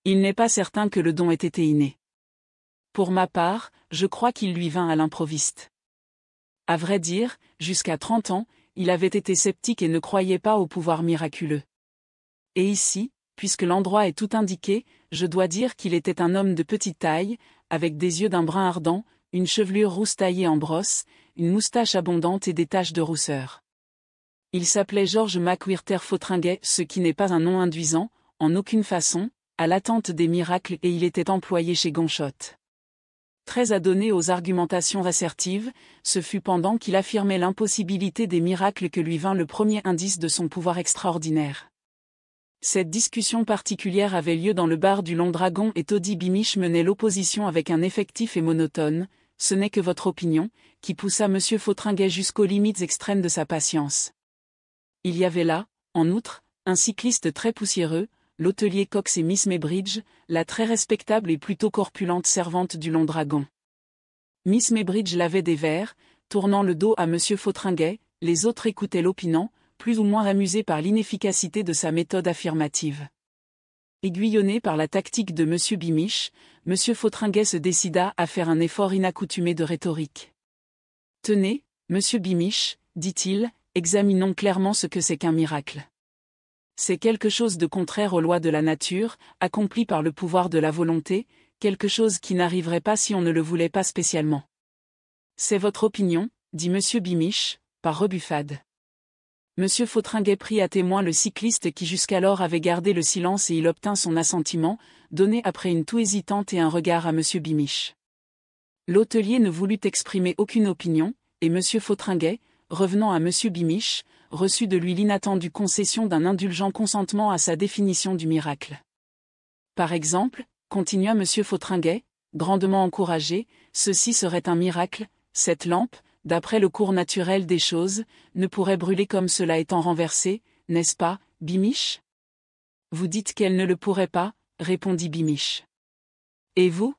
Il n'est pas certain que le don ait été inné. Pour ma part, je crois qu'il lui vint à l'improviste. À vrai dire, jusqu'à 30 ans, il avait été sceptique et ne croyait pas au pouvoir miraculeux. Et ici, puisque l'endroit est tout indiqué, je dois dire qu'il était un homme de petite taille, avec des yeux d'un brun ardent, une chevelure rousse taillée en brosse, une moustache abondante et des taches de rousseur. Il s'appelait George McWhirter Fotheringay, ce qui n'est pas un nom induisant, en aucune façon, à l'attente des miracles, et il était employé chez Gonchotte. Très adonné aux argumentations assertives, ce fut pendant qu'il affirmait l'impossibilité des miracles que lui vint le premier indice de son pouvoir extraordinaire. Cette discussion particulière avait lieu dans le bar du Long Dragon et Toddy Beamish menait l'opposition avec un effectif et monotone, ce n'est que votre opinion, qui poussa M. Fotheringay jusqu'aux limites extrêmes de sa patience. Il y avait là, en outre, un cycliste très poussiéreux, l'hôtelier Cox et Miss Maybridge, la très respectable et plutôt corpulente servante du Long Dragon. Miss Maybridge lavait des verres, tournant le dos à M. Fotheringay, les autres écoutaient l'opinant, plus ou moins amusés par l'inefficacité de sa méthode affirmative. Aiguillonné par la tactique de M. Beamish, M. Fotheringay se décida à faire un effort inaccoutumé de rhétorique. « Tenez, M. Beamish, dit-il, examinons clairement ce que c'est qu'un miracle. C'est quelque chose de contraire aux lois de la nature, accompli par le pouvoir de la volonté, quelque chose qui n'arriverait pas si on ne le voulait pas spécialement. C'est votre opinion, dit M. Beamish, par rebuffade. M. Fotheringay prit à témoin le cycliste qui jusqu'alors avait gardé le silence et il obtint son assentiment, donné après une toux hésitante et un regard à M. Beamish. L'hôtelier ne voulut exprimer aucune opinion, et M. Fotheringay, revenant à M. Beamish, reçut de lui l'inattendue concession d'un indulgent consentement à sa définition du miracle. Par exemple, continua M. Fotheringay, grandement encouragé, ceci serait un miracle, cette lampe, d'après le cours naturel des choses, ne pourrait brûler comme cela étant renversé, n'est-ce pas, Beamish? Vous dites qu'elle ne le pourrait pas, répondit Beamish. Et vous?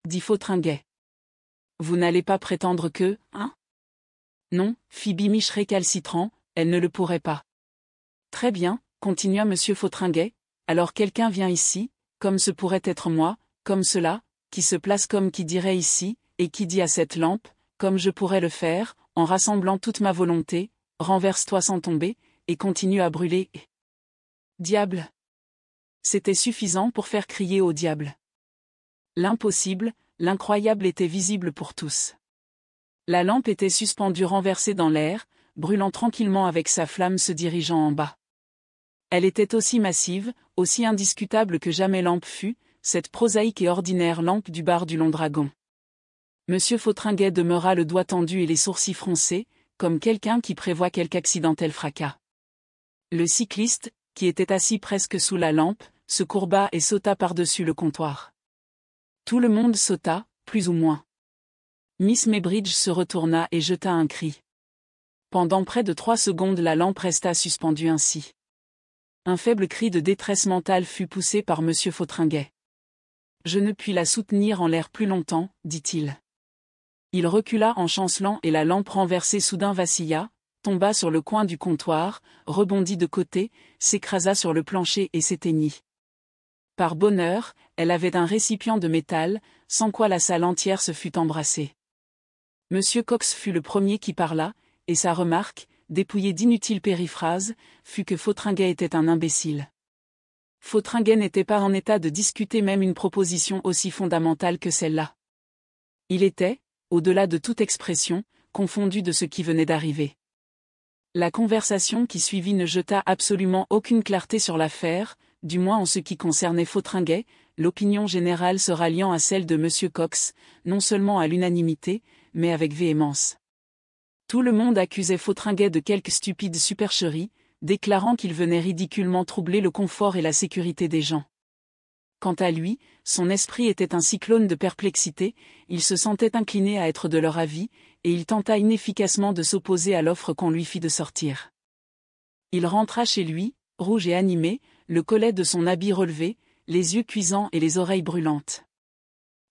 Dit Fotheringay. Vous n'allez pas prétendre que, hein? Non, fit Beamish récalcitrant, elle ne le pourrait pas. Très bien, continua M. Fotheringay, alors quelqu'un vient ici, comme ce pourrait être moi, comme cela, qui se place comme qui dirait ici, et qui dit à cette lampe, comme je pourrais le faire, en rassemblant toute ma volonté, renverse-toi sans tomber, et continue à brûler. Diable! C'était suffisant pour faire crier au diable. L'impossible, l'incroyable était visible pour tous. La lampe était suspendue renversée dans l'air, brûlant tranquillement avec sa flamme se dirigeant en bas. Elle était aussi massive, aussi indiscutable que jamais lampe fut, cette prosaïque et ordinaire lampe du bar du Long Dragon. M. Fotheringay demeura le doigt tendu et les sourcils froncés, comme quelqu'un qui prévoit quelque accidentel fracas. Le cycliste, qui était assis presque sous la lampe, se courba et sauta par-dessus le comptoir. Tout le monde sauta, plus ou moins. Miss Maybridge se retourna et jeta un cri. Pendant près de 3 secondes la lampe resta suspendue ainsi. Un faible cri de détresse mentale fut poussé par M. Fotheringay. « Je ne puis la soutenir en l'air plus longtemps, dit-il. » Il recula en chancelant et la lampe renversée soudain vacilla, tomba sur le coin du comptoir, rebondit de côté, s'écrasa sur le plancher et s'éteignit. Par bonheur, elle avait un récipient de métal, sans quoi la salle entière se fût embrassée. M. Cox fut le premier qui parla, et sa remarque, dépouillée d'inutiles périphrases, fut que Fotheringay était un imbécile. Fotheringay n'était pas en état de discuter même une proposition aussi fondamentale que celle-là. Il était, au-delà de toute expression, confondu de ce qui venait d'arriver. La conversation qui suivit ne jeta absolument aucune clarté sur l'affaire, du moins en ce qui concernait Fotheringay, l'opinion générale se ralliant à celle de M. Cox, non seulement à l'unanimité, mais avec véhémence. Tout le monde accusait Fotheringay de quelque stupide supercherie, déclarant qu'il venait ridiculement troubler le confort et la sécurité des gens. Quant à lui, son esprit était un cyclone de perplexité, il se sentait incliné à être de leur avis, et il tenta inefficacement de s'opposer à l'offre qu'on lui fit de sortir. Il rentra chez lui, rouge et animé, le collet de son habit relevé, les yeux cuisants et les oreilles brûlantes.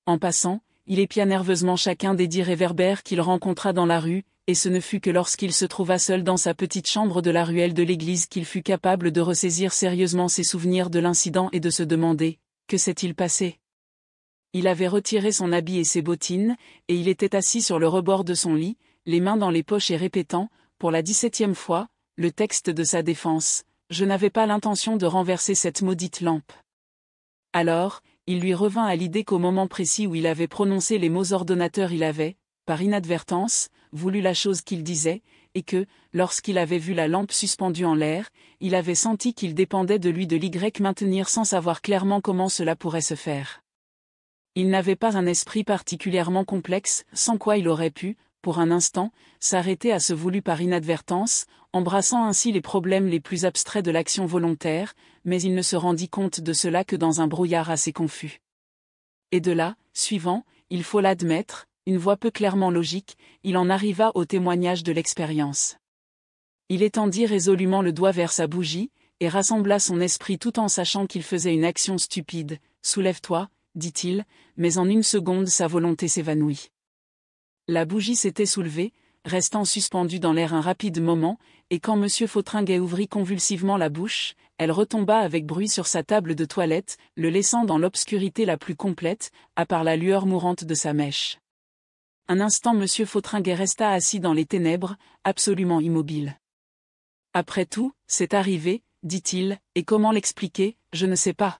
En passant, il épia nerveusement chacun des 10 réverbères qu'il rencontra dans la rue, et ce ne fut que lorsqu'il se trouva seul dans sa petite chambre de la ruelle de l'église qu'il fut capable de ressaisir sérieusement ses souvenirs de l'incident et de se demander Que s'est-il passé? Il avait retiré son habit et ses bottines, et il était assis sur le rebord de son lit, les mains dans les poches et répétant, pour la 17e fois, le texte de sa défense. Je n'avais pas l'intention de renverser cette maudite lampe. Alors, il lui revint à l'idée qu'au moment précis où il avait prononcé les mots ordonnateurs il avait, par inadvertance, voulu la chose qu'il disait, et que, lorsqu'il avait vu la lampe suspendue en l'air, il avait senti qu'il dépendait de lui de l'Y maintenir sans savoir clairement comment cela pourrait se faire. Il n'avait pas un esprit particulièrement complexe, sans quoi il aurait pu, pour un instant, s'arrêter à ce voulu par inadvertance, embrassant ainsi les problèmes les plus abstraits de l'action volontaire, mais il ne se rendit compte de cela que dans un brouillard assez confus. Et de là, suivant, il faut l'admettre, une voie peu clairement logique, il en arriva au témoignage de l'expérience. Il étendit résolument le doigt vers sa bougie, et rassembla son esprit tout en sachant qu'il faisait une action stupide. « Soulève-toi », dit-il, mais en une seconde sa volonté s'évanouit. La bougie s'était soulevée, restant suspendue dans l'air un rapide moment, et quand M. Vautringuet ouvrit convulsivement la bouche, elle retomba avec bruit sur sa table de toilette, le laissant dans l'obscurité la plus complète, à part la lueur mourante de sa mèche. Un instant M. Vautringuet resta assis dans les ténèbres, absolument immobile. « Après tout, c'est arrivé, dit-il, et comment l'expliquer, je ne sais pas. »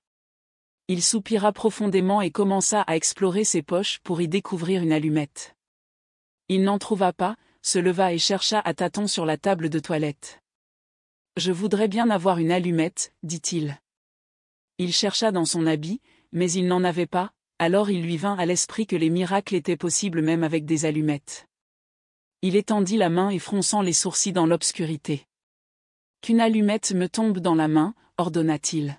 Il soupira profondément et commença à explorer ses poches pour y découvrir une allumette. Il n'en trouva pas, se leva et chercha à tâtons sur la table de toilette. « Je voudrais bien avoir une allumette, dit-il. » Il chercha dans son habit, mais il n'en avait pas, alors il lui vint à l'esprit que les miracles étaient possibles même avec des allumettes. Il étendit la main et fronçant les sourcils dans l'obscurité. « Qu'une allumette me tombe dans la main, ordonna-t-il. »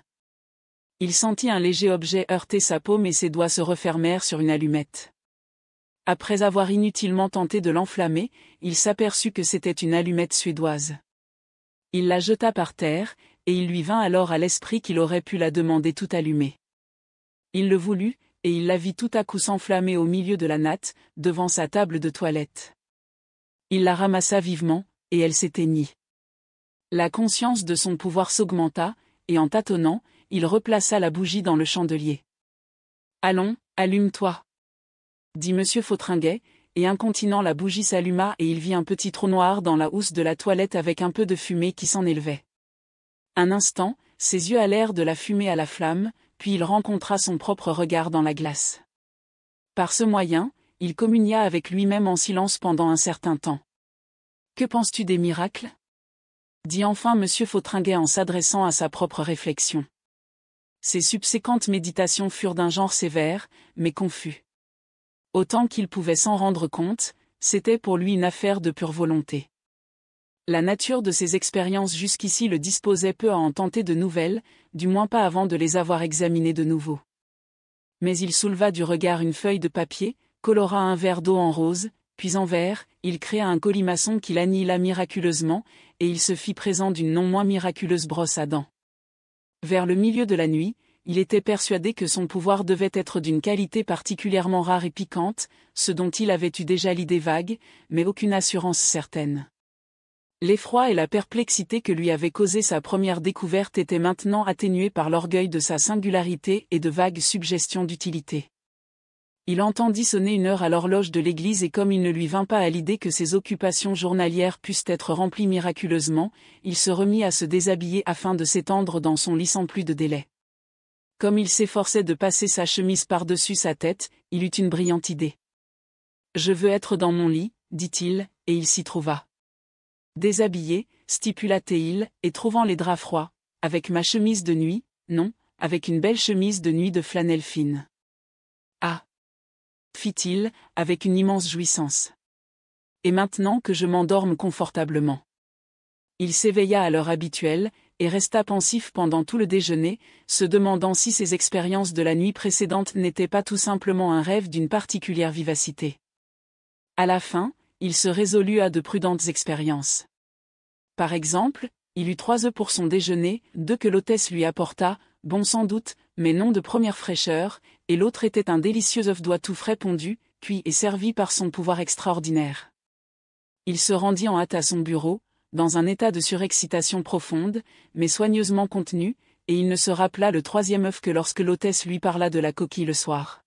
Il sentit un léger objet heurter sa paume et ses doigts se refermèrent sur une allumette. Après avoir inutilement tenté de l'enflammer, il s'aperçut que c'était une allumette suédoise. Il la jeta par terre, et il lui vint alors à l'esprit qu'il aurait pu la demander tout allumée. Il le voulut, et il la vit tout à coup s'enflammer au milieu de la natte, devant sa table de toilette. Il la ramassa vivement, et elle s'éteignit. La conscience de son pouvoir s'augmenta, et en tâtonnant, il replaça la bougie dans le chandelier. « Allons, allume-toi » dit M. Vautringuet, et incontinent la bougie s'alluma et il vit un petit trou noir dans la housse de la toilette avec un peu de fumée qui s'en élevait. Un instant, ses yeux allèrent de la fumée à la flamme, puis il rencontra son propre regard dans la glace. Par ce moyen, il communia avec lui-même en silence pendant un certain temps. « Que penses-tu des miracles » dit enfin M. Vautringuet en s'adressant à sa propre réflexion. Ses subséquentes méditations furent d'un genre sévère, mais confus. Autant qu'il pouvait s'en rendre compte, c'était pour lui une affaire de pure volonté. La nature de ses expériences jusqu'ici le disposait peu à en tenter de nouvelles, du moins pas avant de les avoir examinées de nouveau. Mais il souleva du regard une feuille de papier, colora un verre d'eau en rose, puis en vert, il créa un colimaçon qu'il annihila miraculeusement, et il se fit présent d'une non moins miraculeuse brosse à dents. Vers le milieu de la nuit, il était persuadé que son pouvoir devait être d'une qualité particulièrement rare et piquante, ce dont il avait eu déjà l'idée vague, mais aucune assurance certaine. L'effroi et la perplexité que lui avait causé sa première découverte étaient maintenant atténués par l'orgueil de sa singularité et de vagues suggestions d'utilité. Il entendit sonner une heure à l'horloge de l'église et comme il ne lui vint pas à l'idée que ses occupations journalières pussent être remplies miraculeusement, il se remit à se déshabiller afin de s'étendre dans son lit sans plus de délai. Comme il s'efforçait de passer sa chemise par-dessus sa tête, il eut une brillante idée. « Je veux être dans mon lit, » dit-il, et il s'y trouva. Déshabillé, stipula-t-il, et trouvant les draps froids, avec ma chemise de nuit, non, avec une belle chemise de nuit de flanelle fine. « Ah » fit-il, avec une immense jouissance. « Et maintenant que je m'endorme confortablement. » Il s'éveilla à l'heure habituelle, et resta pensif pendant tout le déjeuner, se demandant si ses expériences de la nuit précédente n'étaient pas tout simplement un rêve d'une particulière vivacité. À la fin, il se résolut à de prudentes expériences. Par exemple, il eut 3 œufs pour son déjeuner, 2 que l'hôtesse lui apporta, bons sans doute, mais non de première fraîcheur, et l'autre était un délicieux œuf d'oie tout frais pondu, cuit et servi par son pouvoir extraordinaire. Il se rendit en hâte à son bureau, dans un état de surexcitation profonde, mais soigneusement contenu, et il ne se rappela le troisième œuf que lorsque l'hôtesse lui parla de la coquille le soir.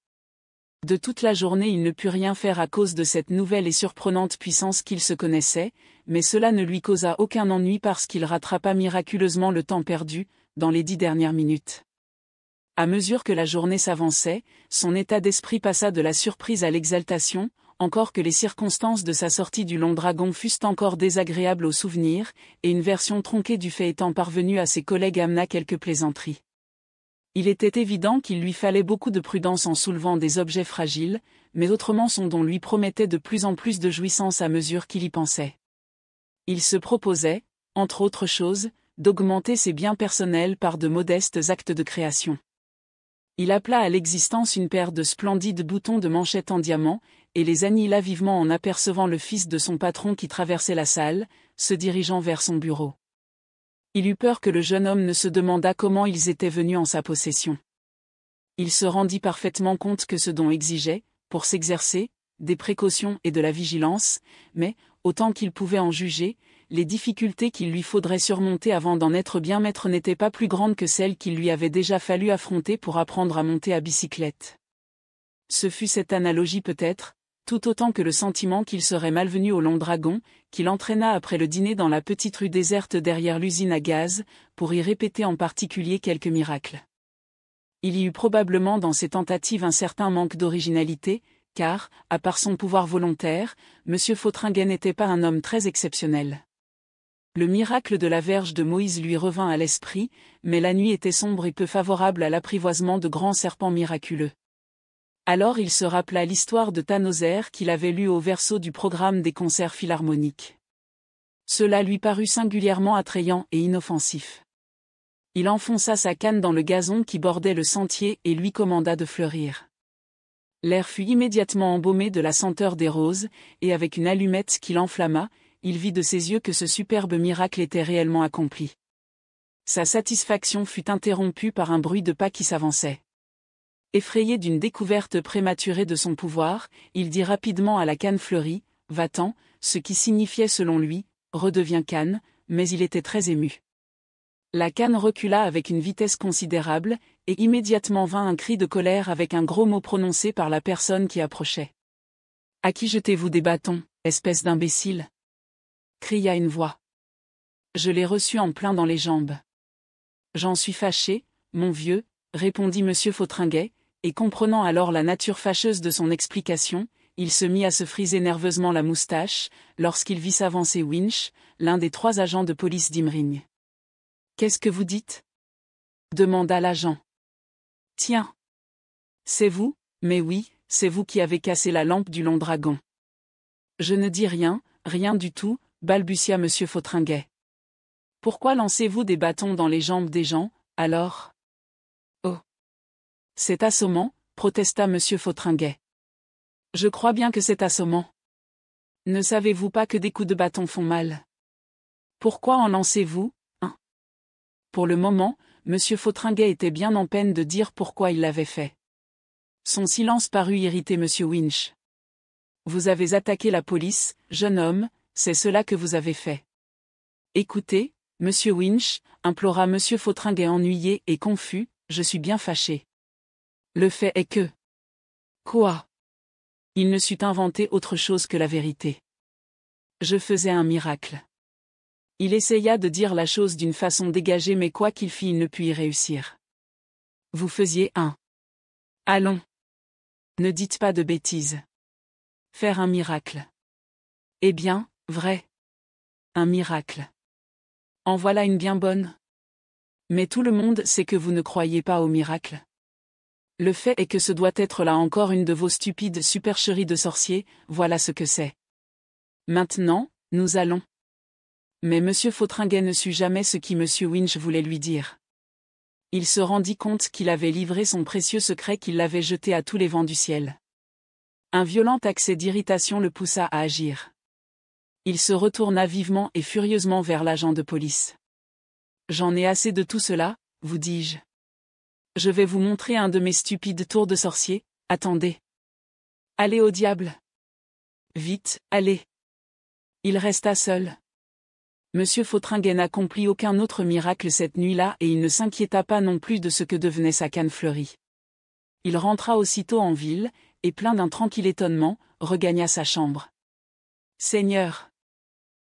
De toute la journée il ne put rien faire à cause de cette nouvelle et surprenante puissance qu'il se connaissait, mais cela ne lui causa aucun ennui parce qu'il rattrapa miraculeusement le temps perdu, dans les 10 dernières minutes. À mesure que la journée s'avançait, son état d'esprit passa de la surprise à l'exaltation, encore que les circonstances de sa sortie du Long Dragon fussent encore désagréables au souvenir, et une version tronquée du fait étant parvenue à ses collègues amena quelques plaisanteries. Il était évident qu'il lui fallait beaucoup de prudence en soulevant des objets fragiles, mais autrement son don lui promettait de plus en plus de jouissance à mesure qu'il y pensait. Il se proposait, entre autres choses, d'augmenter ses biens personnels par de modestes actes de création. Il appela à l'existence une paire de splendides boutons de manchette en diamant, et les annihila vivement en apercevant le fils de son patron qui traversait la salle, se dirigeant vers son bureau. Il eut peur que le jeune homme ne se demandât comment ils étaient venus en sa possession. Il se rendit parfaitement compte que ce don exigeait, pour s'exercer, des précautions et de la vigilance, mais, autant qu'il pouvait en juger, les difficultés qu'il lui faudrait surmonter avant d'en être bien maître n'étaient pas plus grandes que celles qu'il lui avait déjà fallu affronter pour apprendre à monter à bicyclette. Ce fut cette analogie peut-être, tout autant que le sentiment qu'il serait malvenu au Long Dragon, qui l'entraîna après le dîner dans la petite rue déserte derrière l'usine à gaz, pour y répéter en particulier quelques miracles. Il y eut probablement dans ses tentatives un certain manque d'originalité, car, à part son pouvoir volontaire, M. Fotheringuet n'était pas un homme très exceptionnel. Le miracle de la verge de Moïse lui revint à l'esprit, mais la nuit était sombre et peu favorable à l'apprivoisement de grands serpents miraculeux. Alors il se rappela l'histoire de Tannhäuser qu'il avait lue au verso du programme des concerts philharmoniques. Cela lui parut singulièrement attrayant et inoffensif. Il enfonça sa canne dans le gazon qui bordait le sentier et lui commanda de fleurir. L'air fut immédiatement embaumé de la senteur des roses, et avec une allumette qui l'enflamma, il vit de ses yeux que ce superbe miracle était réellement accompli. Sa satisfaction fut interrompue par un bruit de pas qui s'avançait. Effrayé d'une découverte prématurée de son pouvoir, il dit rapidement à la canne fleurie, « Va-t'en », ce qui signifiait selon lui, « Redeviens canne », mais il était très ému. La canne recula avec une vitesse considérable, et immédiatement vint un cri de colère avec un gros mot prononcé par la personne qui approchait. « À qui jetez-vous des bâtons, espèce d'imbécile » cria une voix. « Je l'ai reçu en plein dans les jambes. »« J'en suis fâché, mon vieux, » répondit M. Fotheringuet, et comprenant alors la nature fâcheuse de son explication, il se mit à se friser nerveusement la moustache, lorsqu'il vit s'avancer Winch, l'un des 3 agents de police d'Imring. « Qu'est-ce que vous dites » demanda l'agent. « Tiens. C'est vous, mais oui, c'est vous qui avez cassé la lampe du Long Dragon. »« Je ne dis rien, rien du tout, » balbutia M. Fotheringuet. « Pourquoi lancez-vous des bâtons dans les jambes des gens, alors ?»« Oh. C'est assommant, » protesta M. Fotheringuet. « Je crois bien que c'est assommant. Ne savez-vous pas que des coups de bâton font mal ? Pourquoi en lancez-vous, hein ?» Pour le moment, M. Fotheringuet était bien en peine de dire pourquoi il l'avait fait. Son silence parut irriter M. Winch. « Vous avez attaqué la police, jeune homme, c'est cela que vous avez fait. »« Écoutez, M. Winch, » implora M. Fotheringuet ennuyé et confus, « je suis bien fâché. Le fait est que... » Quoi ? Il ne sut inventer autre chose que la vérité. Je faisais un miracle. Il essaya de dire la chose d'une façon dégagée mais quoi qu'il fît il ne put y réussir. Vous faisiez un. Allons. Ne dites pas de bêtises. Faire un miracle. Eh bien, vrai. Un miracle. En voilà une bien bonne. Mais tout le monde sait que vous ne croyez pas au miracle. Le fait est que ce doit être là encore une de vos stupides supercheries de sorcier, voilà ce que c'est. Maintenant, nous allons. Mais M. Fotheringuet ne sut jamais ce qui M. Winch voulait lui dire. Il se rendit compte qu'il avait livré son précieux secret qu'il l'avait jeté à tous les vents du ciel. Un violent accès d'irritation le poussa à agir. Il se retourna vivement et furieusement vers l'agent de police. « J'en ai assez de tout cela, vous dis-je. Je vais vous montrer un de mes stupides tours de sorcier, attendez. Allez au diable. Vite, allez. » Il resta seul. Monsieur Vautringuet n'accomplit aucun autre miracle cette nuit-là et il ne s'inquiéta pas non plus de ce que devenait sa canne fleurie. Il rentra aussitôt en ville, et plein d'un tranquille étonnement, regagna sa chambre. Seigneur,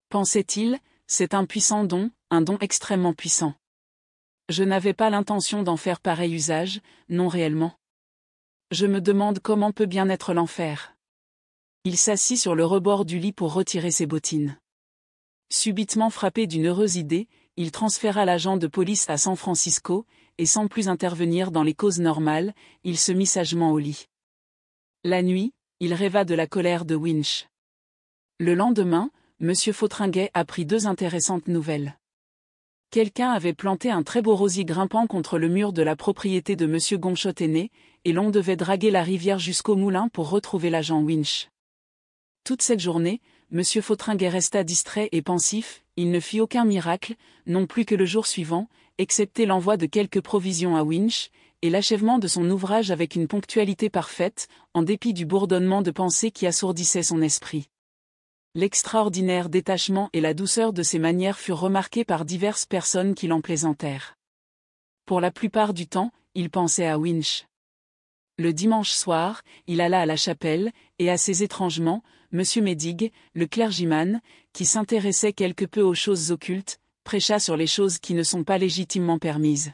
pensait-il, c'est un puissant don, un don extrêmement puissant. Je n'avais pas l'intention d'en faire pareil usage, non réellement. Je me demande comment peut bien être l'enfer. Il s'assit sur le rebord du lit pour retirer ses bottines. Subitement frappé d'une heureuse idée, il transféra l'agent de police à San Francisco, et sans plus intervenir dans les causes normales, il se mit sagement au lit. La nuit, il rêva de la colère de Winch. Le lendemain, Monsieur Vautringuet apprit 2 intéressantes nouvelles. Quelqu'un avait planté un très beau rosier grimpant contre le mur de la propriété de Monsieur Gonchot-Aîné, et l'on devait draguer la rivière jusqu'au moulin pour retrouver l'agent Winch. Toute cette journée, Monsieur Vautringuet resta distrait et pensif, il ne fit aucun miracle, non plus que le jour suivant, excepté l'envoi de quelques provisions à Winch, et l'achèvement de son ouvrage avec une ponctualité parfaite, en dépit du bourdonnement de pensées qui assourdissait son esprit. L'extraordinaire détachement et la douceur de ses manières furent remarqués par diverses personnes qui l'en plaisantèrent. Pour la plupart du temps, il pensait à Winch. Le dimanche soir, il alla à la chapelle, et assez étrangement, M. Médigue, le clergyman, qui s'intéressait quelque peu aux choses occultes, prêcha sur les choses qui ne sont pas légitimement permises.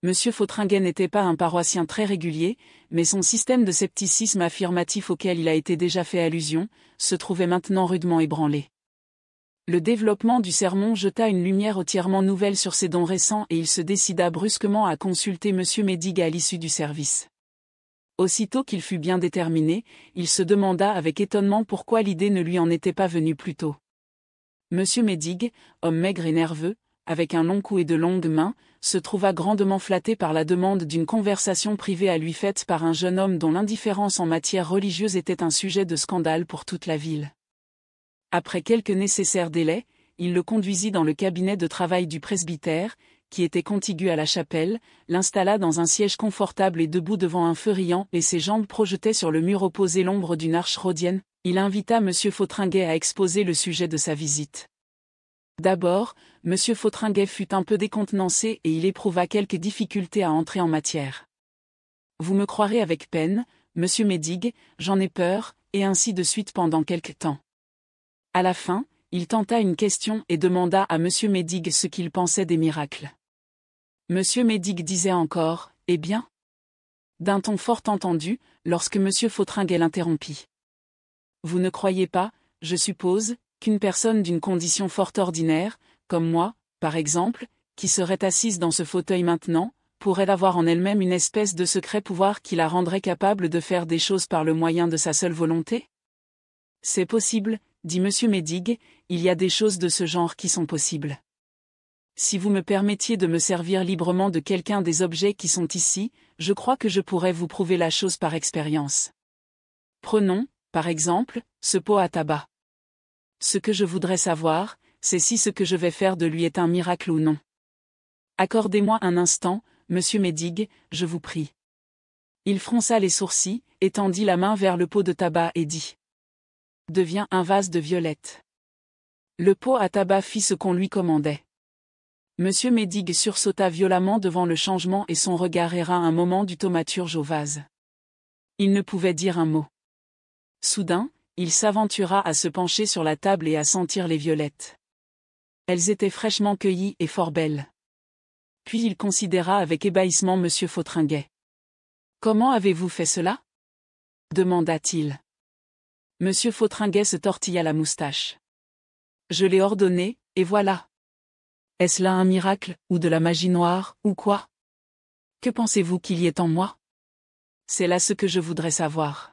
M. Vautringuet n'était pas un paroissien très régulier, mais son système de scepticisme affirmatif auquel il a été déjà fait allusion, se trouvait maintenant rudement ébranlé. Le développement du sermon jeta une lumière entièrement nouvelle sur ses dons récents et il se décida brusquement à consulter M. Médigue à l'issue du service. Aussitôt qu'il fut bien déterminé, il se demanda avec étonnement pourquoi l'idée ne lui en était pas venue plus tôt. M. Médigue, homme maigre et nerveux, avec un long cou et de longues mains, se trouva grandement flatté par la demande d'une conversation privée à lui faite par un jeune homme dont l'indifférence en matière religieuse était un sujet de scandale pour toute la ville. Après quelques nécessaires délais, il le conduisit dans le cabinet de travail du presbytère, qui était contigu à la chapelle, l'installa dans un siège confortable et debout devant un feu riant et ses jambes projetaient sur le mur opposé l'ombre d'une arche rhodienne, il invita M. Vautringuet à exposer le sujet de sa visite. D'abord, M. Vautringuet fut un peu décontenancé et il éprouva quelques difficultés à entrer en matière. Vous me croirez avec peine, M. Médigue, j'en ai peur, et ainsi de suite pendant quelque temps. À la fin, il tenta une question et demanda à M. Médigue ce qu'il pensait des miracles. M. Médigue disait encore, « Eh bien ?» d'un ton fort entendu, lorsque M. Vautringuet l'interrompit. « Vous ne croyez pas, je suppose, qu'une personne d'une condition fort ordinaire, comme moi, par exemple, qui serait assise dans ce fauteuil maintenant, pourrait avoir en elle-même une espèce de secret pouvoir qui la rendrait capable de faire des choses par le moyen de sa seule volonté ? C'est possible, dit M. Médigue, il y a des choses de ce genre qui sont possibles. Si vous me permettiez de me servir librement de quelqu'un des objets qui sont ici, je crois que je pourrais vous prouver la chose par expérience. Prenons, par exemple, ce pot à tabac. Ce que je voudrais savoir, c'est si ce que je vais faire de lui est un miracle ou non. Accordez-moi un instant, Monsieur Médigue, je vous prie. Il fronça les sourcils, étendit la main vers le pot de tabac et dit. Devient un vase de violettes. Le pot à tabac fit ce qu'on lui commandait. Monsieur Médigue sursauta violemment devant le changement et son regard erra un moment du thaumaturge au vase. Il ne pouvait dire un mot. Soudain, il s'aventura à se pencher sur la table et à sentir les violettes. Elles étaient fraîchement cueillies et fort belles. Puis il considéra avec ébahissement Monsieur Vautringuet. « Comment avez-vous fait cela ?» demanda-t-il. Monsieur Vautringuet se tortilla la moustache. « Je l'ai ordonné, et voilà. » Est-ce là un miracle, ou de la magie noire, ou quoi? Que pensez-vous qu'il y ait en moi? C'est là ce que je voudrais savoir.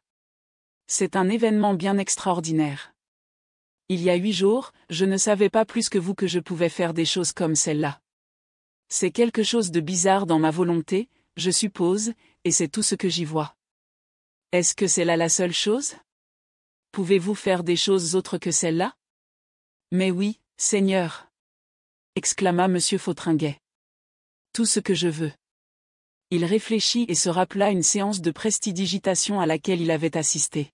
C'est un événement bien extraordinaire. Il y a 8 jours, je ne savais pas plus que vous que je pouvais faire des choses comme celle-là. C'est quelque chose de bizarre dans ma volonté, je suppose, et c'est tout ce que j'y vois. Est-ce que c'est là la seule chose? Pouvez-vous faire des choses autres que celle-là? Mais oui, Seigneur, exclama M. Vautringuet. Tout ce que je veux. Il réfléchit et se rappela une séance de prestidigitation à laquelle il avait assisté.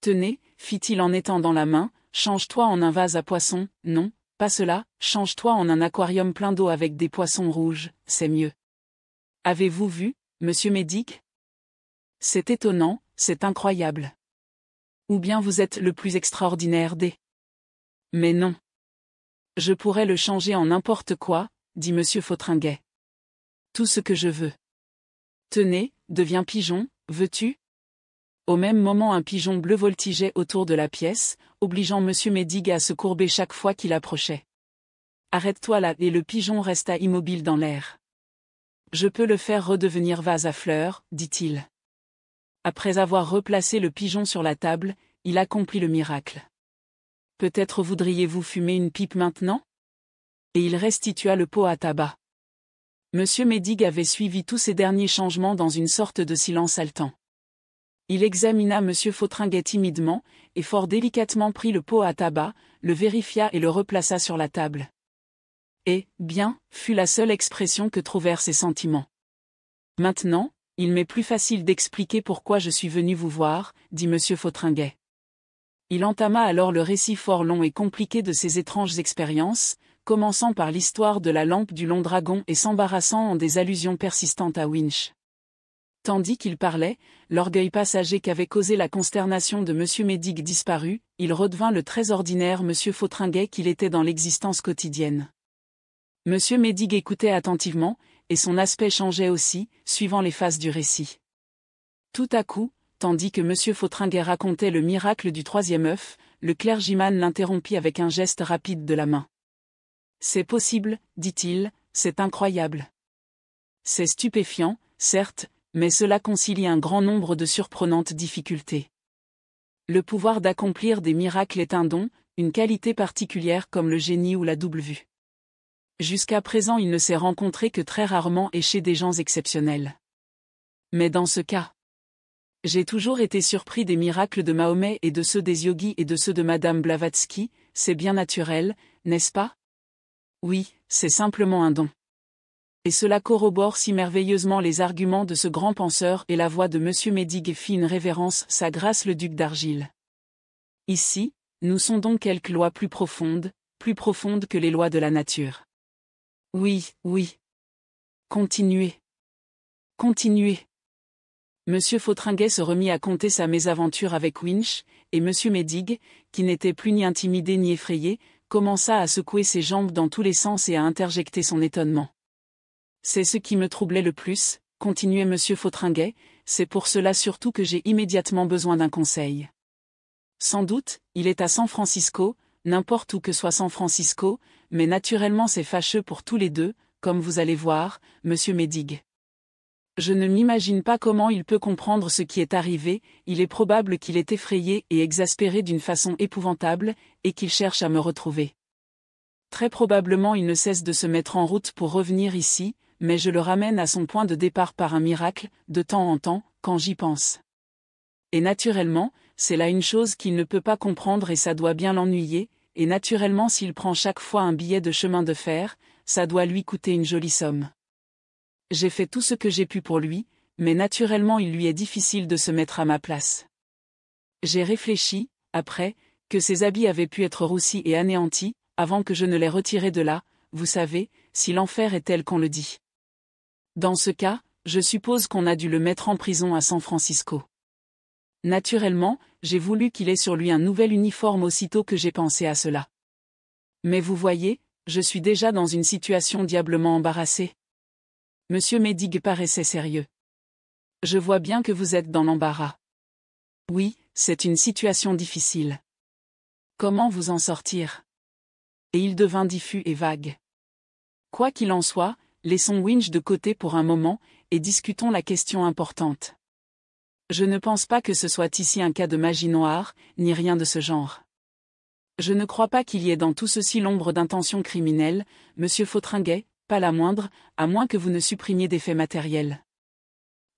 Tenez, fit-il en étendant la main, change-toi en un vase à poissons, non, pas cela, change-toi en un aquarium plein d'eau avec des poissons rouges, c'est mieux. Avez-vous vu, monsieur Médic? C'est étonnant, c'est incroyable. Ou bien vous êtes le plus extraordinaire des... Mais non. Je pourrais le changer en n'importe quoi, dit monsieur Fotheringuet. Tout ce que je veux. Tenez, deviens pigeon, veux-tu? Au même moment un pigeon bleu voltigeait autour de la pièce, obligeant monsieur Médic à se courber chaque fois qu'il approchait. Arrête-toi là, et le pigeon resta immobile dans l'air. Je peux le faire redevenir vase à fleurs, dit-il. Après avoir replacé le pigeon sur la table, il accomplit le miracle. Peut-être voudriez-vous fumer une pipe maintenant? Et il restitua le pot à tabac. Monsieur Médic avait suivi tous ces derniers changements dans une sorte de silence haletant. Il examina monsieur Fotheringuet timidement, et fort délicatement prit le pot à tabac, le vérifia et le replaça sur la table. Et, bien, fut la seule expression que trouvèrent ses sentiments. Maintenant, il m'est plus facile d'expliquer pourquoi je suis venu vous voir, dit monsieur Fotheringuet. Il entama alors le récit fort long et compliqué de ses étranges expériences, commençant par l'histoire de la lampe du long dragon et s'embarrassant en des allusions persistantes à Winch. Tandis qu'il parlait, l'orgueil passager qu'avait causé la consternation de monsieur Médic disparut, il redevint le très ordinaire monsieur Fotheringuet qu'il était dans l'existence quotidienne. Monsieur Médic écoutait attentivement, et son aspect changeait aussi, suivant les phases du récit. Tout à coup, tandis que monsieur Fotheringuet racontait le miracle du troisième œuf, le clergyman l'interrompit avec un geste rapide de la main. « C'est possible, dit-il, c'est incroyable. C'est stupéfiant, certes, mais cela concilie un grand nombre de surprenantes difficultés. Le pouvoir d'accomplir des miracles est un don, une qualité particulière comme le génie ou la double vue. Jusqu'à présent il ne s'est rencontré que très rarement et chez des gens exceptionnels. Mais dans ce cas, j'ai toujours été surpris des miracles de Mahomet et de ceux des yogis et de ceux de Madame Blavatsky, c'est bien naturel, n'est-ce pas? Oui, c'est simplement un don. Et cela corrobore si merveilleusement les arguments de ce grand penseur et la voix de monsieur Médic fit une révérence, sa grâce le duc d'Argile. Ici, nous sondons quelques lois plus profondes que les lois de la nature. Oui, oui. Continuez. Continuez. Monsieur Fotheringuet se remit à conter sa mésaventure avec Winch, et monsieur Médic, qui n'était plus ni intimidé ni effrayé, commença à secouer ses jambes dans tous les sens et à interjecter son étonnement. C'est ce qui me troublait le plus, continuait monsieur Fotheringuet, c'est pour cela surtout que j'ai immédiatement besoin d'un conseil. Sans doute, il est à San Francisco, n'importe où que soit San Francisco, mais naturellement c'est fâcheux pour tous les deux, comme vous allez voir, monsieur Médic. Je ne m'imagine pas comment il peut comprendre ce qui est arrivé, il est probable qu'il est effrayé et exaspéré d'une façon épouvantable, et qu'il cherche à me retrouver. Très probablement il ne cesse de se mettre en route pour revenir ici, mais je le ramène à son point de départ par un miracle, de temps en temps, quand j'y pense. Et naturellement, c'est là une chose qu'il ne peut pas comprendre et ça doit bien l'ennuyer, et naturellement s'il prend chaque fois un billet de chemin de fer, ça doit lui coûter une jolie somme. J'ai fait tout ce que j'ai pu pour lui, mais naturellement il lui est difficile de se mettre à ma place. J'ai réfléchi, après, que ses habits avaient pu être roussis et anéantis, avant que je ne les retirais de là, vous savez, si l'enfer est tel qu'on le dit. Dans ce cas, je suppose qu'on a dû le mettre en prison à San Francisco. Naturellement, j'ai voulu qu'il ait sur lui un nouvel uniforme aussitôt que j'ai pensé à cela. Mais vous voyez, je suis déjà dans une situation diablement embarrassée. Monsieur Médic paraissait sérieux. Je vois bien que vous êtes dans l'embarras. Oui, c'est une situation difficile. Comment vous en sortir? Et il devint diffus et vague. Quoi qu'il en soit, laissons Winch de côté pour un moment, et discutons la question importante. Je ne pense pas que ce soit ici un cas de magie noire, ni rien de ce genre. Je ne crois pas qu'il y ait dans tout ceci l'ombre d'intention criminelle, monsieur Fotheringuet, pas la moindre, à moins que vous ne supprimiez des faits matériels.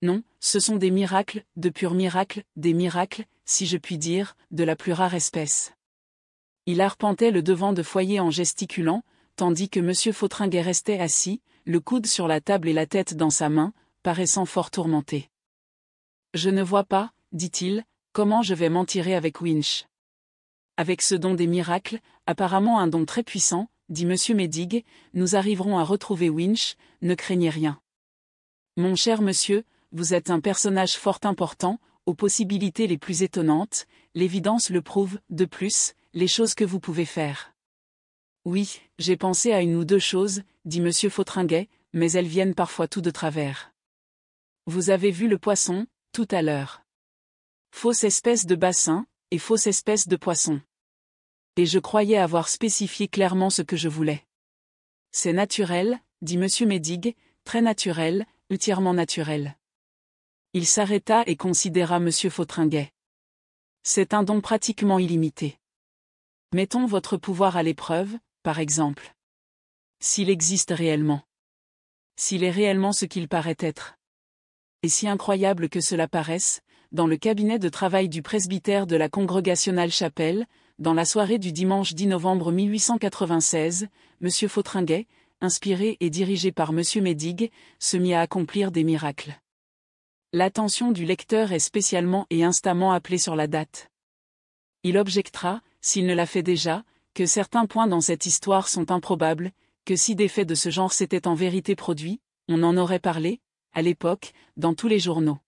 Non, ce sont des miracles, de purs miracles, des miracles, si je puis dire, de la plus rare espèce. Il arpentait le devant de foyer en gesticulant, tandis que monsieur Fotheringuet restait assis, le coude sur la table et la tête dans sa main, paraissant fort tourmenté. Je ne vois pas, dit-il, comment je vais m'en tirer avec Winch. avec ce don des miracles, apparemment un don très puissant, dit monsieur Médigue, nous arriverons à retrouver Winch, ne craignez rien. Mon cher monsieur, vous êtes un personnage fort important, aux possibilités les plus étonnantes, l'évidence le prouve, de plus, les choses que vous pouvez faire. Oui, j'ai pensé à une ou deux choses, dit monsieur Fauntringuet, mais elles viennent parfois tout de travers. Vous avez vu le poisson, tout à l'heure. Fausse espèce de bassin, et fausse espèce de poisson. Et je croyais avoir spécifié clairement ce que je voulais. C'est naturel, dit monsieur Médigue, très naturel, entièrement naturel. Il s'arrêta et considéra monsieur Fauntringuet. C'est un don pratiquement illimité. Mettons votre pouvoir à l'épreuve, par exemple. S'il existe réellement. S'il est réellement ce qu'il paraît être. Et si incroyable que cela paraisse, dans le cabinet de travail du presbytère de la Congregational Chapel, dans la soirée du dimanche 10 novembre 1896, M. Fauntringuet, inspiré et dirigé par M. Médigue, se mit à accomplir des miracles. L'attention du lecteur est spécialement et instamment appelée sur la date. Il objectera, s'il ne l'a fait déjà, que certains points dans cette histoire sont improbables, que si des faits de ce genre s'étaient en vérité produits, on en aurait parlé, à l'époque, dans tous les journaux.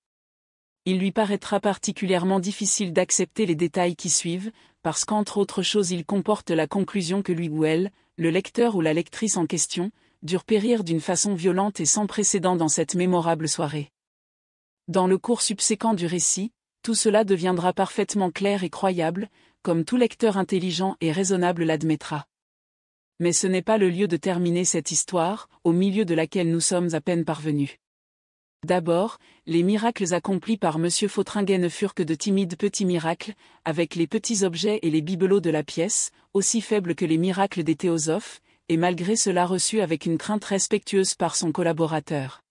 Il lui paraîtra particulièrement difficile d'accepter les détails qui suivent, parce qu'entre autres choses il comporte la conclusion que lui ou elle, le lecteur ou la lectrice en question, durent périr d'une façon violente et sans précédent dans cette mémorable soirée. Dans le cours subséquent du récit, tout cela deviendra parfaitement clair et croyable, comme tout lecteur intelligent et raisonnable l'admettra. Mais ce n'est pas le lieu de terminer cette histoire, au milieu de laquelle nous sommes à peine parvenus. D'abord, les miracles accomplis par M. Fauntringuet ne furent que de timides petits miracles, avec les petits objets et les bibelots de la pièce, aussi faibles que les miracles des théosophes, et malgré cela reçus avec une crainte respectueuse par son collaborateur.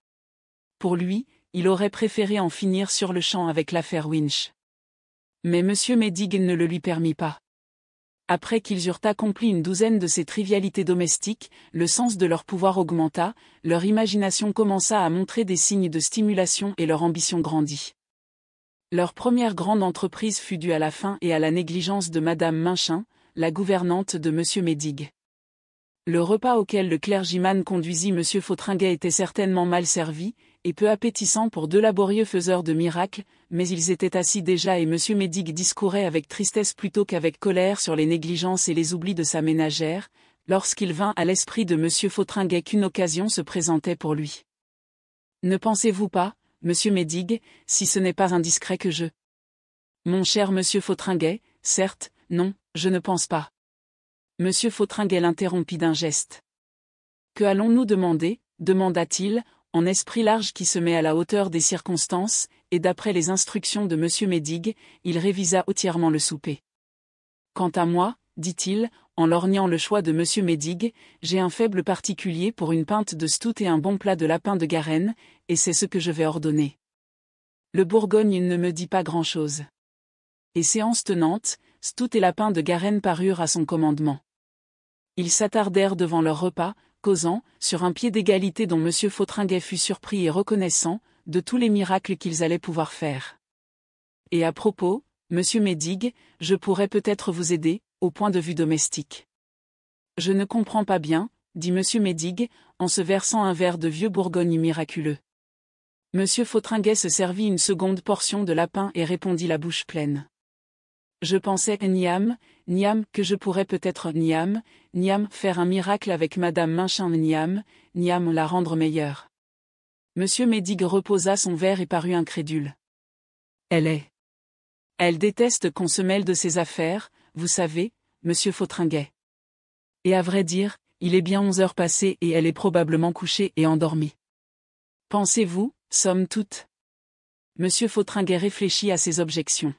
Pour lui, il aurait préféré en finir sur le champ avec l'affaire Winch. Mais M. Médigue ne le lui permit pas. Après qu'ils eurent accompli une douzaine de ces trivialités domestiques, le sens de leur pouvoir augmenta, leur imagination commença à montrer des signes de stimulation et leur ambition grandit. Leur première grande entreprise fut due à la faim et à la négligence de Madame Minchin, la gouvernante de M. Médigue. Le repas auquel le clergyman conduisit M. Fauntringuet était certainement mal servi, et peu appétissant pour deux laborieux faiseurs de miracles, mais ils étaient assis déjà et M. Médigue discourait avec tristesse plutôt qu'avec colère sur les négligences et les oublis de sa ménagère, lorsqu'il vint à l'esprit de M. Fauntringuet qu'une occasion se présentait pour lui. Ne pensez-vous pas, M. Médigue, si ce n'est pas indiscret que je... Mon cher M. Fauntringuet, certes, non, je ne pense pas. M. Fauntringuet l'interrompit d'un geste. Que allons-nous demander, demanda-t-il, en esprit large qui se met à la hauteur des circonstances, et d'après les instructions de M. Médigue, il révisa entièrement le souper. Quant à moi, dit-il, en lorgnant le choix de M. Médigue, j'ai un faible particulier pour une pinte de stout et un bon plat de lapin de Garenne, et c'est ce que je vais ordonner. Le Bourgogne ne me dit pas grand-chose. Et séance tenante, stout et lapin de Garenne parurent à son commandement. Ils s'attardèrent devant leur repas, causant, sur un pied d'égalité dont M. Fauntringuet fut surpris et reconnaissant, de tous les miracles qu'ils allaient pouvoir faire. Et à propos, M. Médigue, je pourrais peut-être vous aider, au point de vue domestique. Je ne comprends pas bien, dit M. Médigue, en se versant un verre de vieux Bourgogne miraculeux. M. Fauntringuet se servit une seconde portion de lapin et répondit la bouche pleine. Je pensais, niam, que je pourrais peut-être, niam, faire un miracle avec Madame Minchin, niam, la rendre meilleure. M. Médigue reposa son verre et parut incrédule. Elle déteste qu'on se mêle de ses affaires, vous savez, M. Fauntringuet. Et à vrai dire, il est bien 11 heures passées et elle est probablement couchée et endormie. Pensez-vous, somme toute? M. Fauntringuet réfléchit à ses objections.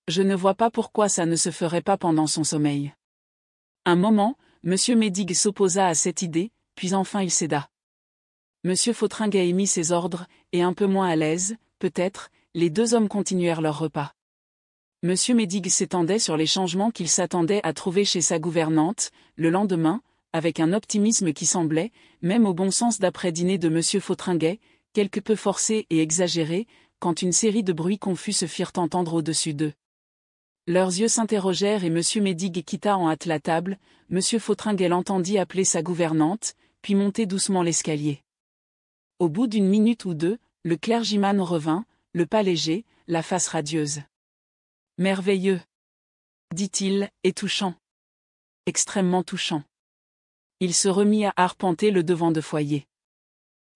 Je ne vois pas pourquoi ça ne se ferait pas pendant son sommeil. Un moment, M. Médigue s'opposa à cette idée, puis enfin il céda. M. Fauntringuet émit ses ordres, et un peu moins à l'aise, peut-être, les deux hommes continuèrent leur repas. M. Médigue s'étendait sur les changements qu'il s'attendait à trouver chez sa gouvernante, le lendemain, avec un optimisme qui semblait, même au bon sens d'après-dîner de M. Fauntringuet, quelque peu forcé et exagéré, quand une série de bruits confus se firent entendre au-dessus d'eux. Leurs yeux s'interrogèrent et M. Médigue quitta en hâte la table. M. Fautrengay l'entendit appeler sa gouvernante, puis monter doucement l'escalier. Au bout d'une minute ou deux, le clergyman revint, le pas léger, la face radieuse. « Merveilleux !» dit-il, et touchant. Extrêmement touchant. Il se remit à arpenter le devant de foyer.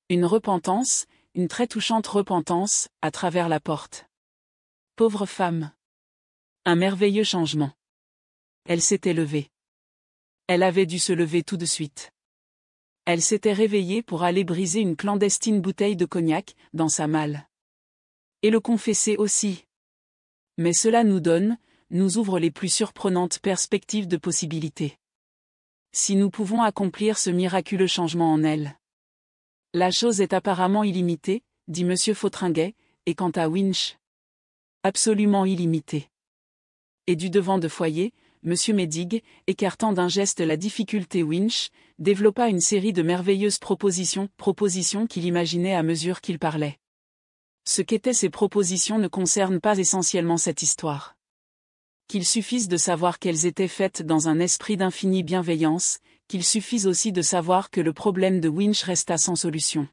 Une repentance, une très touchante repentance, à travers la porte. Pauvre femme. Un merveilleux changement. Elle s'était levée. Elle avait dû se lever tout de suite. Elle s'était réveillée pour aller briser une clandestine bouteille de cognac, dans sa malle. Et le confesser aussi. Mais cela nous ouvre les plus surprenantes perspectives de possibilités. Si nous pouvons accomplir ce miraculeux changement en elle. La chose est apparemment illimitée, dit M. Fautrengay, et quant à Winch, absolument illimitée. Et du devant de foyer, M. Médigue, écartant d'un geste la difficulté Winch, développa une série de merveilleuses propositions qu'il imaginait à mesure qu'il parlait. Ce qu'étaient ces propositions ne concerne pas essentiellement cette histoire. Qu'il suffise de savoir qu'elles étaient faites dans un esprit d'infinie bienveillance, qu'il suffise aussi de savoir que le problème de Winch resta sans solution.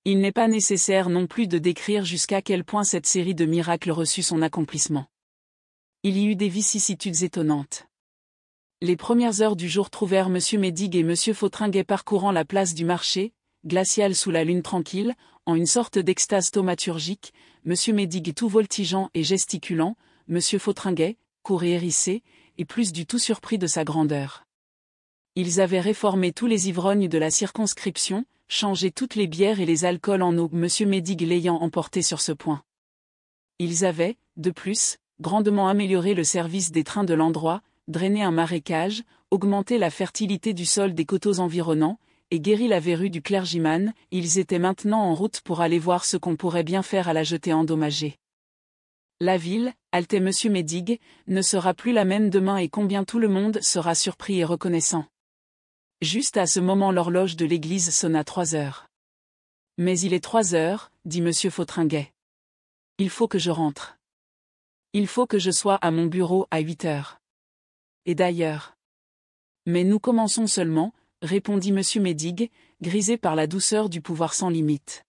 Il n'est pas nécessaire non plus de décrire jusqu'à quel point cette série de miracles reçut son accomplissement. Il y eut des vicissitudes étonnantes. Les premières heures du jour trouvèrent M. Médigue et M. Fautrengay parcourant la place du marché, glaciale sous la lune tranquille, en une sorte d'extase thaumaturgique, M. Médigue tout voltigeant et gesticulant, M. Fautrengay, court et hérissé, et plus du tout surpris de sa grandeur. Ils avaient réformé tous les ivrognes de la circonscription, changé toutes les bières et les alcools en eau, M. Médigue l'ayant emporté sur ce point. Ils avaient, de plus, grandement amélioré le service des trains de l'endroit, drainé un marécage, augmenté la fertilité du sol des coteaux environnants, et guéri la verrue du clergyman. Ils étaient maintenant en route pour aller voir ce qu'on pourrait bien faire à la jetée endommagée. La ville, haltait M. Médigue, ne sera plus la même demain et combien tout le monde sera surpris et reconnaissant. Juste à ce moment l'horloge de l'église sonna 3 heures. « Mais il est 3 heures, dit M. Fautrengay. Il faut que je rentre. Il faut que je sois à mon bureau à 8 heures. Et d'ailleurs. Mais nous commençons seulement, répondit M. Médigue, grisé par la douceur du pouvoir sans limite.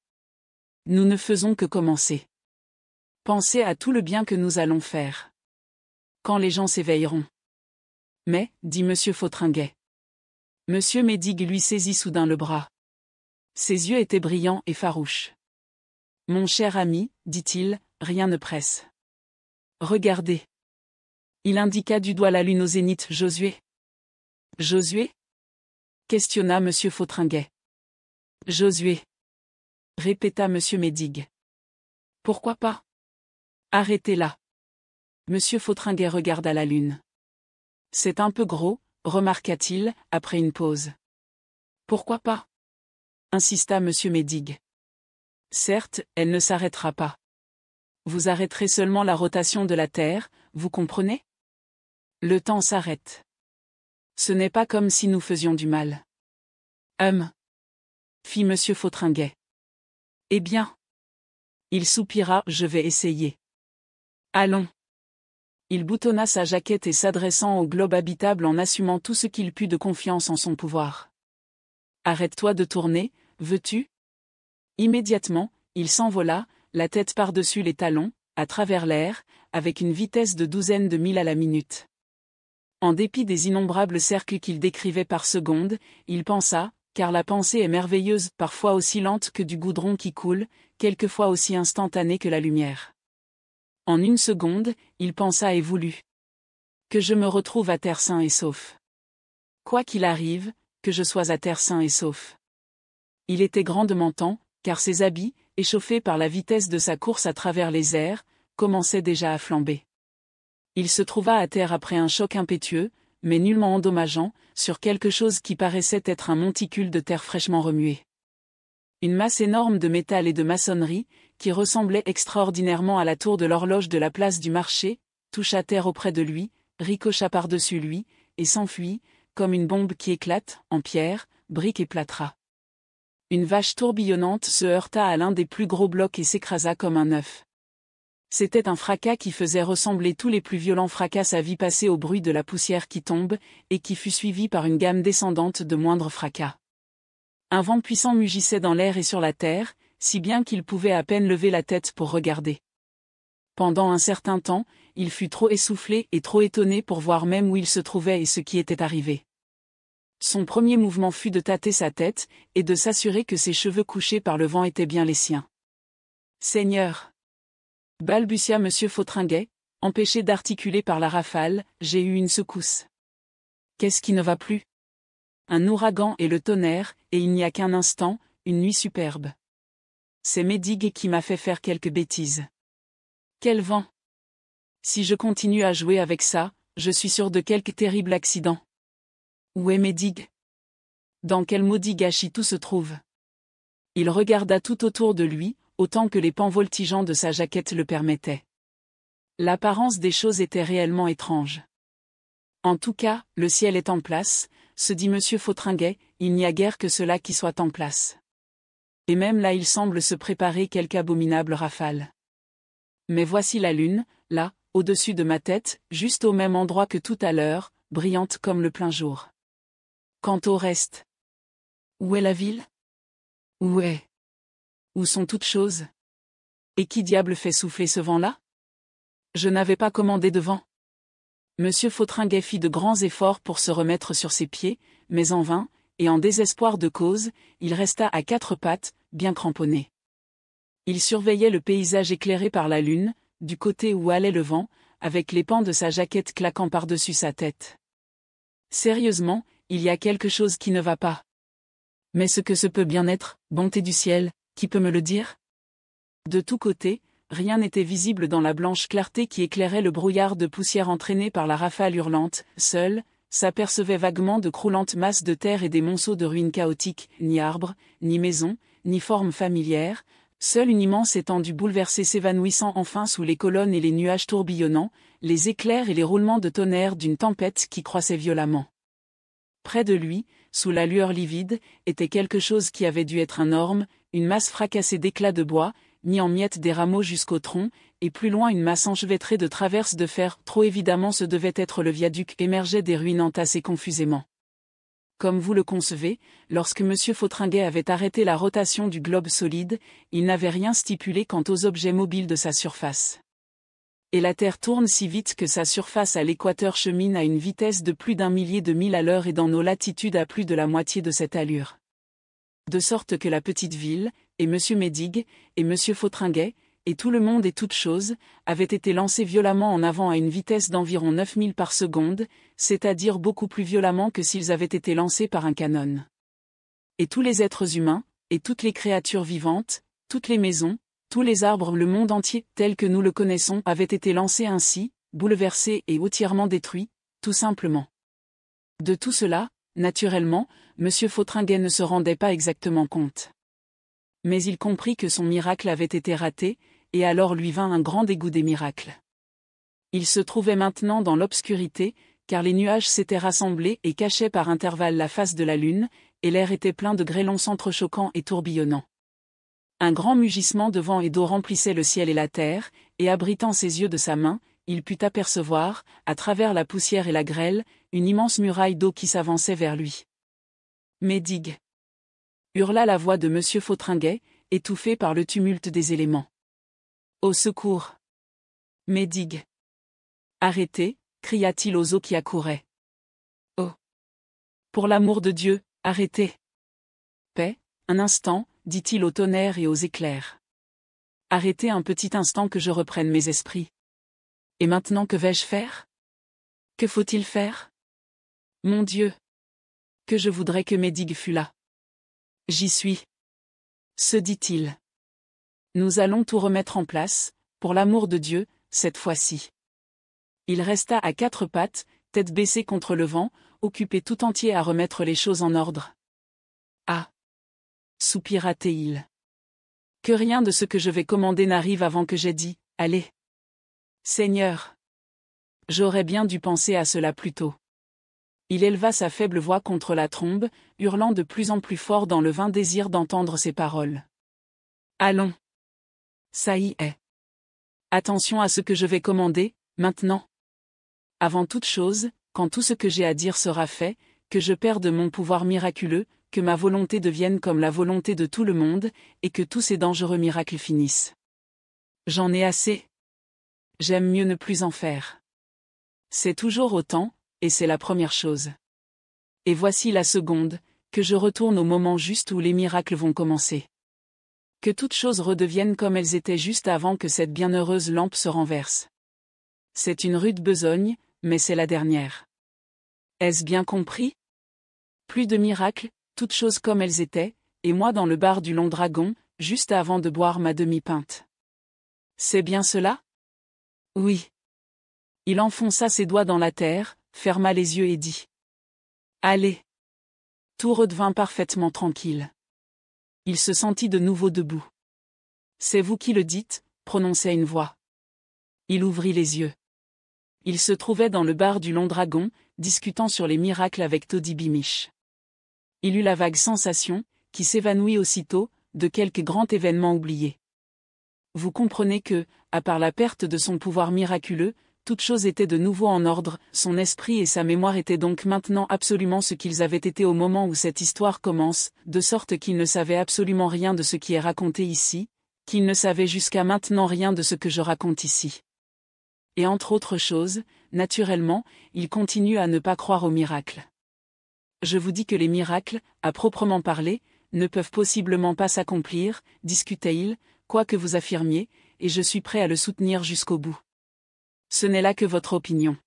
Nous ne faisons que commencer. Pensez à tout le bien que nous allons faire. Quand les gens s'éveilleront. Mais, dit M. Fautrengay. M. Médigue lui saisit soudain le bras. Ses yeux étaient brillants et farouches. Mon cher ami, dit-il, rien ne presse. Regardez. Il indiqua du doigt la lune au zénith. Josué. Josué? Questionna M. Fautrengay. Josué. Répéta M. Médigue. Pourquoi pas? Arrêtez-la. M. Fautrengay regarda la lune. C'est un peu gros, remarqua-t-il, après une pause. Pourquoi pas? Insista M. Médigue. Certes, elle ne s'arrêtera pas. Vous arrêterez seulement la rotation de la Terre, vous comprenez? Le temps s'arrête. Ce n'est pas comme si nous faisions du mal. Fit M. Fautrengay. Eh bien. Il soupira, je vais essayer. Allons. Il boutonna sa jaquette et s'adressant au globe habitable en assumant tout ce qu'il put de confiance en son pouvoir. Arrête-toi de tourner, veux-tu? Immédiatement, il s'envola, la tête par-dessus les talons, à travers l'air, avec une vitesse de 12 de milles à la minute. En dépit des innombrables cercles qu'il décrivait par seconde, il pensa, car la pensée est merveilleuse, parfois aussi lente que du goudron qui coule, quelquefois aussi instantanée que la lumière. En 1 seconde, il pensa et voulut. Que je me retrouve à terre sain et sauf. Quoi qu'il arrive, que je sois à terre sain et sauf. Il était grandement temps, car ses habits, échauffés par la vitesse de sa course à travers les airs, commençaient déjà à flamber. Il se trouva à terre après un choc impétueux, mais nullement endommageant, sur quelque chose qui paraissait être un monticule de terre fraîchement remuée. Une masse énorme de métal et de maçonnerie, qui ressemblait extraordinairement à la tour de l'horloge de la place du marché, toucha terre auprès de lui, ricocha par-dessus lui, et s'enfuit, comme une bombe qui éclate, en pierre, briques et plâtras. Une vache tourbillonnante se heurta à l'un des plus gros blocs et s'écrasa comme un œuf. C'était un fracas qui faisait ressembler tous les plus violents fracas sa vie passée au bruit de la poussière qui tombe, et qui fut suivi par une gamme descendante de moindres fracas. Un vent puissant mugissait dans l'air et sur la terre, si bien qu'il pouvait à peine lever la tête pour regarder. Pendant un certain temps, il fut trop essoufflé et trop étonné pour voir même où il se trouvait et ce qui était arrivé. Son premier mouvement fut de tâter sa tête, et de s'assurer que ses cheveux couchés par le vent étaient bien les siens. « Seigneur !» balbutia Monsieur Fotheringuet, empêché d'articuler par la rafale, j'ai eu une secousse. Qu'est-ce qui ne va plus? Un ouragan et le tonnerre, et il n'y a qu'un instant, une nuit superbe. C'est Médigue qui m'a fait faire quelques bêtises. Quel vent! Si je continue à jouer avec ça, je suis sûr de quelque terrible accident. Où est Médigue? Dans quel maudit gâchis tout se trouve? Il regarda tout autour de lui, autant que les pans voltigeants de sa jaquette le permettaient. L'apparence des choses était réellement étrange. En tout cas, le ciel est en place, se dit Monsieur Fotheringuet, il n'y a guère que cela qui soit en place. Et même là il semble se préparer quelque abominable rafale. Mais voici la lune, là, au-dessus de ma tête, juste au même endroit que tout à l'heure, brillante comme le plein jour. Quant au reste. Où est la ville? Où sont toutes choses? Et qui diable fait souffler ce vent-là? Je n'avais pas commandé de vent. Monsieur Fotheringuet fit de grands efforts pour se remettre sur ses pieds, mais en vain, et en désespoir de cause, il resta à quatre pattes, bien cramponné. Il surveillait le paysage éclairé par la lune, du côté où allait le vent, avec les pans de sa jaquette claquant par-dessus sa tête. Sérieusement, il y a quelque chose qui ne va pas. Mais ce que ce peut bien être, bonté du ciel, qui peut me le dire? De tous côtés, rien n'était visible dans la blanche clarté qui éclairait le brouillard de poussière entraîné par la rafale hurlante, seul, s'apercevait vaguement de croulantes masses de terre et des monceaux de ruines chaotiques, ni arbres, ni maisons, ni formes familières, seule une immense étendue bouleversée s'évanouissant enfin sous les colonnes et les nuages tourbillonnants, les éclairs et les roulements de tonnerre d'une tempête qui croissait violemment. Près de lui, sous la lueur livide, était quelque chose qui avait dû être un orme, une masse fracassée d'éclats de bois, mis en miettes des rameaux jusqu'au tronc, et plus loin une masse enchevêtrée de traverses de fer, trop évidemment ce devait être le viaduc, émergeait des ruines entassées confusément. Comme vous le concevez, lorsque Monsieur Fotheringuet avait arrêté la rotation du globe solide, il n'avait rien stipulé quant aux objets mobiles de sa surface. Et la Terre tourne si vite que sa surface à l'équateur chemine à une vitesse de plus d'un millier de milles à l'heure et dans nos latitudes à plus de la moitié de cette allure. De sorte que la petite ville, et Monsieur Médigue, et Monsieur Fotheringuet, et tout le monde et toutes choses, avaient été lancés violemment en avant à une vitesse d'environ 9000 par seconde, c'est-à-dire beaucoup plus violemment que s'ils avaient été lancés par un canon. Et tous les êtres humains, et toutes les créatures vivantes, toutes les maisons, tous les arbres, le monde entier, tel que nous le connaissons, avaient été lancés ainsi, bouleversés et entièrement détruits, tout simplement. De tout cela, naturellement, Monsieur Fotheringuet ne se rendait pas exactement compte. Mais il comprit que son miracle avait été raté, et alors lui vint un grand dégoût des miracles. Il se trouvait maintenant dans l'obscurité, car les nuages s'étaient rassemblés et cachaient par intervalles la face de la lune, et l'air était plein de grêlons s'entrechoquant et tourbillonnant. Un grand mugissement de vent et d'eau remplissait le ciel et la terre, et abritant ses yeux de sa main, il put apercevoir, à travers la poussière et la grêle, une immense muraille d'eau qui s'avançait vers lui. « Médigue !» hurla la voix de Monsieur Fotheringuet, étouffée par le tumulte des éléments. « Au secours ! Médigue ! Arrêtez !» cria-t-il aux eaux qui accouraient. « Oh ! Pour l'amour de Dieu, arrêtez !» Paix, un instant, dit-il au tonnerre et aux éclairs. Arrêtez un petit instant que je reprenne mes esprits. Et maintenant que vais-je faire? Que faut-il faire? Mon Dieu! Que je voudrais que Médigue fût là. J'y suis. Se dit-il. Nous allons tout remettre en place, pour l'amour de Dieu, cette fois-ci. Il resta à quatre pattes, tête baissée contre le vent, occupé tout entier à remettre les choses en ordre. Ah! Soupira-t-il. Que rien de ce que je vais commander n'arrive avant que j'aie dit, allez. Seigneur! J'aurais bien dû penser à cela plus tôt. Il éleva sa faible voix contre la trombe, hurlant de plus en plus fort dans le vain désir d'entendre ses paroles. Allons! Ça y est. Attention à ce que je vais commander, maintenant. Avant toute chose, quand tout ce que j'ai à dire sera fait, que je perde mon pouvoir miraculeux, que ma volonté devienne comme la volonté de tout le monde, et que tous ces dangereux miracles finissent. J'en ai assez. J'aime mieux ne plus en faire. C'est toujours autant, et c'est la première chose. Et voici la seconde, que je retourne au moment juste où les miracles vont commencer. Que toutes choses redeviennent comme elles étaient juste avant que cette bienheureuse lampe se renverse. C'est une rude besogne, mais c'est la dernière. Est-ce bien compris? Plus de miracles, toutes choses comme elles étaient, et moi dans le bar du Long Dragon, juste avant de boire ma demi-pinte. C'est bien cela? Oui. Il enfonça ses doigts dans la terre, ferma les yeux et dit. Allez. Tout redevint parfaitement tranquille. Il se sentit de nouveau debout. C'est vous qui le dites, prononçait une voix. Il ouvrit les yeux. Il se trouvait dans le bar du Long Dragon, discutant sur les miracles avec Toddy Beamish. Il eut la vague sensation, qui s'évanouit aussitôt, de quelque grand événement oublié. Vous comprenez que, à part la perte de son pouvoir miraculeux, toute chose était de nouveau en ordre, son esprit et sa mémoire étaient donc maintenant absolument ce qu'ils avaient été au moment où cette histoire commence, de sorte qu'il ne savait absolument rien de ce qui est raconté ici, qu'il ne savait jusqu'à maintenant rien de ce que je raconte ici. Et entre autres choses, naturellement, il continue à ne pas croire aux miracles. Je vous dis que les miracles, à proprement parler, ne peuvent possiblement pas s'accomplir, discutait-il, quoi que vous affirmiez, et je suis prêt à le soutenir jusqu'au bout. Ce n'est là que votre opinion.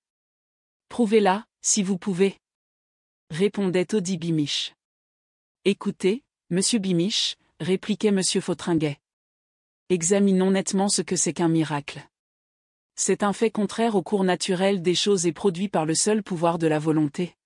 Prouvez-la, si vous pouvez. Répondait Toddy Beamish. Écoutez, monsieur Beamish, répliquait monsieur Fotheringay. Examinons nettement ce que c'est qu'un miracle. C'est un fait contraire au cours naturel des choses et produit par le seul pouvoir de la volonté.